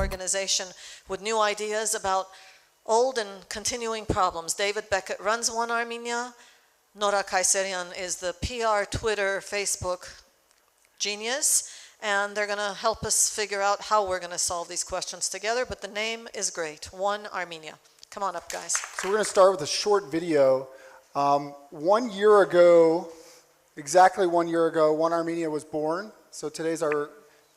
organization with new ideas about old and continuing problems. David Bequette runs One Armenia. Nora Kayserian is the PR, Twitter, Facebook genius, and they're going to help us figure out how we're going to solve these questions together, but the name is great, One Armenia. Come on up, guys. So we're going to start with a short video. 1 year ago, exactly 1 year ago, One Armenia was born. So today's our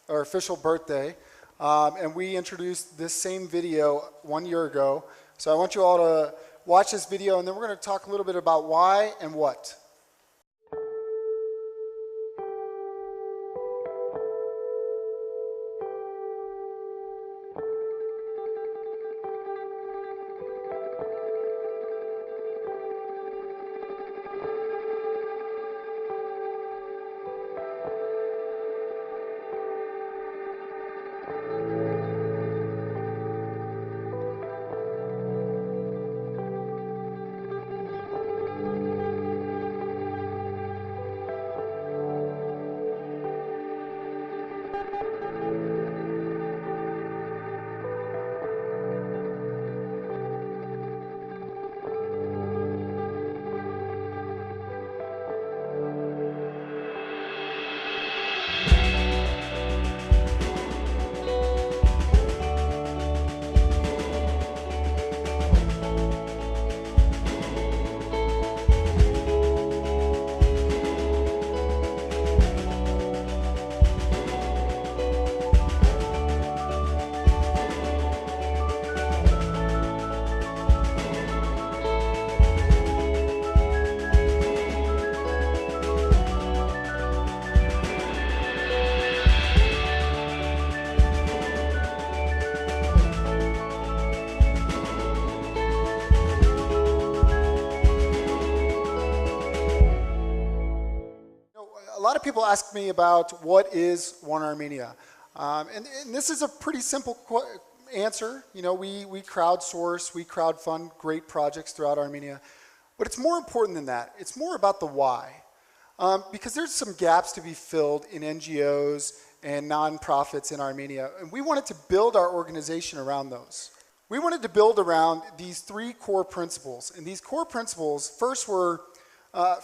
official birthday. And we introduced this same video 1 year ago. So I want you all to watch this video, and then we're going to talk a little bit about why and what. A lot of people ask me about what is One Armenia, and this is a pretty simple answer. You know, we crowdsource, we crowdfund great projects throughout Armenia, but it's more important than that. It's more about the why, because there's some gaps to be filled in NGOs and nonprofits in Armenia, and we wanted to build our organization around those. We wanted to build around these three core principles, and these core principles first were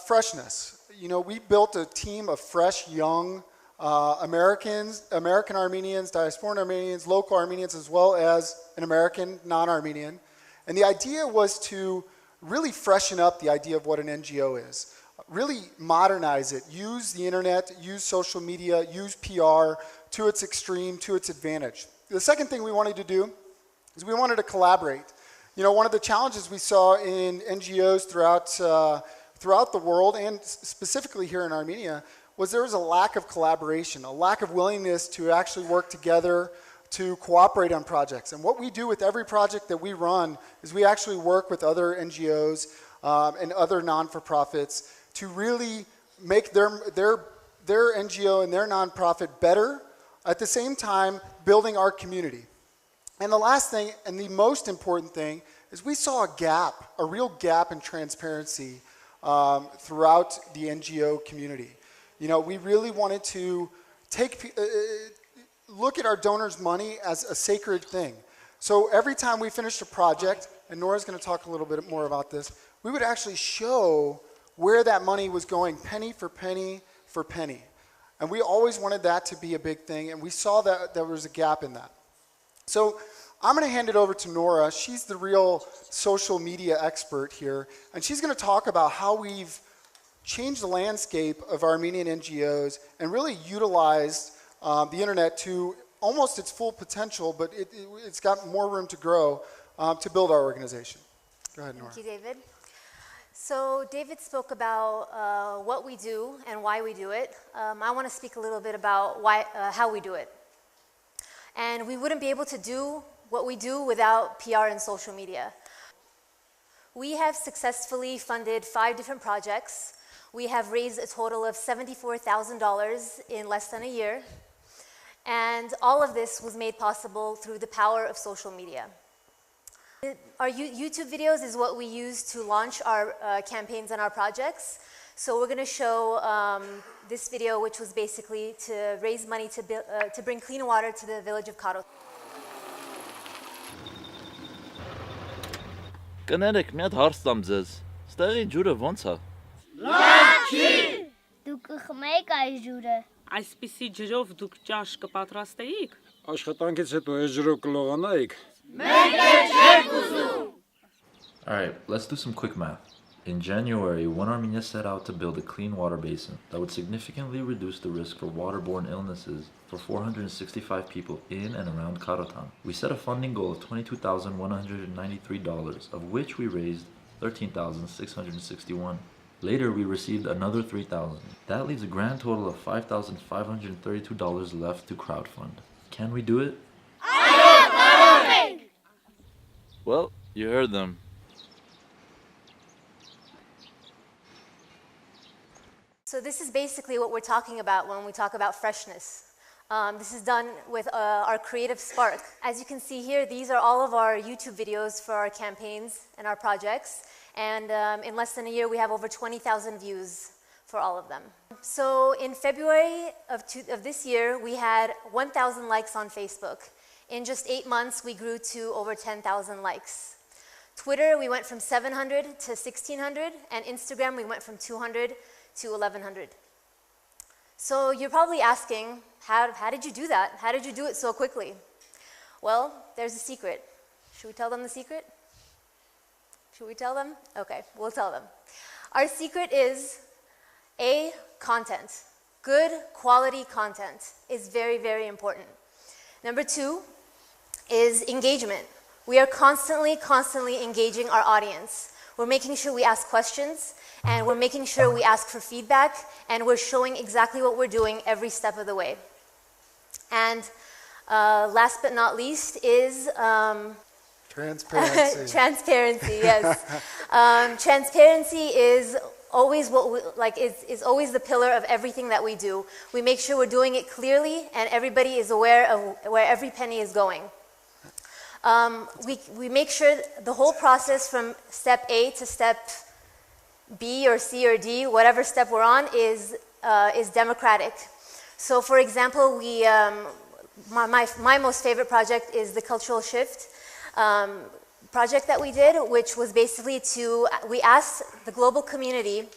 freshness. You know, we built a team of fresh, young American Armenians, diasporan Armenians, local Armenians, as well as an American non-Armenian. And the idea was to really freshen up the idea of what an NGO is, really modernize it, use the internet, use social media, use PR to its extreme, to its advantage. The second thing we wanted to do is we wanted to collaborate. You know, one of the challenges we saw in NGOs throughout the world, and specifically here in Armenia, was there was a lack of collaboration, a lack of willingness to actually work together, to cooperate on projects. And what we do with every project that we run is we actually work with other NGOs and other non-for-profits to really make their NGO and their nonprofit better, at the same time building our community. And the last thing, and the most important thing, is we saw a gap, a real gap in transparency throughout the NGO community. You know, we really wanted to look at our donors' money as a sacred thing. So every time we finished a project, and Nora's going to talk a little bit more about this, we would actually show where that money was going, penny for penny for penny. And we always wanted that to be a big thing, and we saw that there was a gap in that. So I'm going to hand it over to Nora. She's the real social media expert here, and she's going to talk about how we've changed the landscape of Armenian NGOs and really utilized the internet to almost its full potential, but it's got more room to grow to build our organization. Go ahead, Nora. Thank you, David. So David spoke about what we do and why we do it. I want to speak a little bit about how we do it. And we wouldn't be able to do what we do without PR and social media. We have successfully funded 5 different projects. We have raised a total of $74,000 in less than a year. And all of this was made possible through the power of social media. Our YouTube videos is what we use to launch our campaigns and our projects. So we're going to show this video, which was basically to raise money to bring clean water to the village of Karo. Կներեք, մի հատ հարց տամ ձեզ։ Ստեղի ջուրը ոնց է։ Դուք կխմեիք այս ջուրը։ Այսպիսի ջրով դուք ճաշ կպատրաստեիք։ Աշխատանքից հետո այս ջրով կլողանայիք։ Alright, let's do some quick math. In January, One Armenia set out to build a clean water basin that would significantly reduce the risk for waterborne illnesses for 465 people in and around Karotan. We set a funding goal of $22,193, of which we raised $13,661. Later, we received another $3,000. That leaves a grand total of $5,532 left to crowdfund. Can we do it? Well, you heard them. So this is basically what we're talking about when we talk about freshness. This is done with our creative spark. As you can see here, these are all of our YouTube videos for our campaigns and our projects. And in less than a year, we have over 20,000 views for all of them. So in February of this year, we had 1,000 likes on Facebook. In just 8 months, we grew to over 10,000 likes. Twitter, we went from 700 to 1,600, and Instagram, we went from 200 to 1,100. So you're probably asking, how did you do that? How did you do it so quickly? Well, there's a secret. Should we tell them the secret? Should we tell them? Okay, we'll tell them. Our secret is content. Good quality content is very, very important. Number 2 is engagement. We are constantly engaging our audience. We're making sure we ask questions, and we're making sure we ask for feedback, and we're showing exactly what we're doing every step of the way. And last but not least is Transparency. Transparency, yes. Transparency is always is always the pillar of everything that we do. We make sure we're doing it clearly, and everybody is aware of where every penny is going. We make sure the whole process from step A to step B or C or D, whatever step we're on, is democratic. So, for example, my most favorite project is the Cultural Shift project that we did, which was basically we asked the global community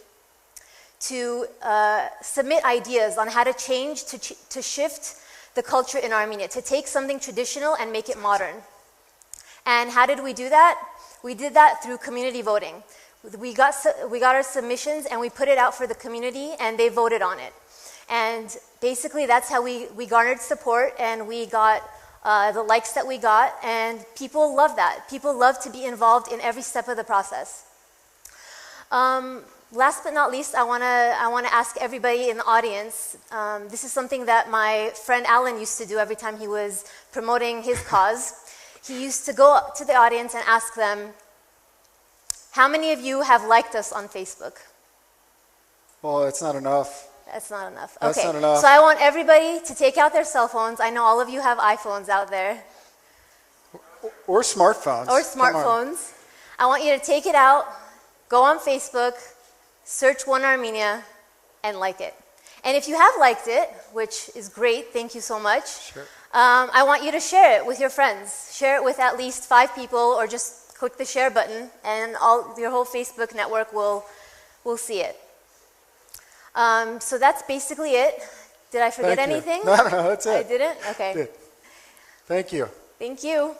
to submit ideas on how to change, to shift the culture in Armenia, to take something traditional and make it modern. And how did we do that? We did that through community voting. We got our submissions and we put it out for the community, and they voted on it. And basically that's how we garnered support, and we got the likes that we got, and people love that. People love to be involved in every step of the process. Last but not least, I want to ask everybody in the audience, this is something that my friend Alan used to do every time he was promoting his cause. He used to go up to the audience and ask them, how many of you have liked us on Facebook? Well, it's not enough. That's not enough. That's okay. not enough. So I want everybody to take out their cell phones. I know all of you have iPhones out there. Or smartphones. Or smartphones. I want you to take it out, go on Facebook, search One Armenia, and like it. And if you have liked it, which is great, thank you so much. Sure. I want you to share it with your friends. Share it with at least 5 people, or just click the share button, and your whole Facebook network will see it. So that's basically it. Did I forget anything? No, that's it. I didn't? Okay. Good. Thank you. Thank you.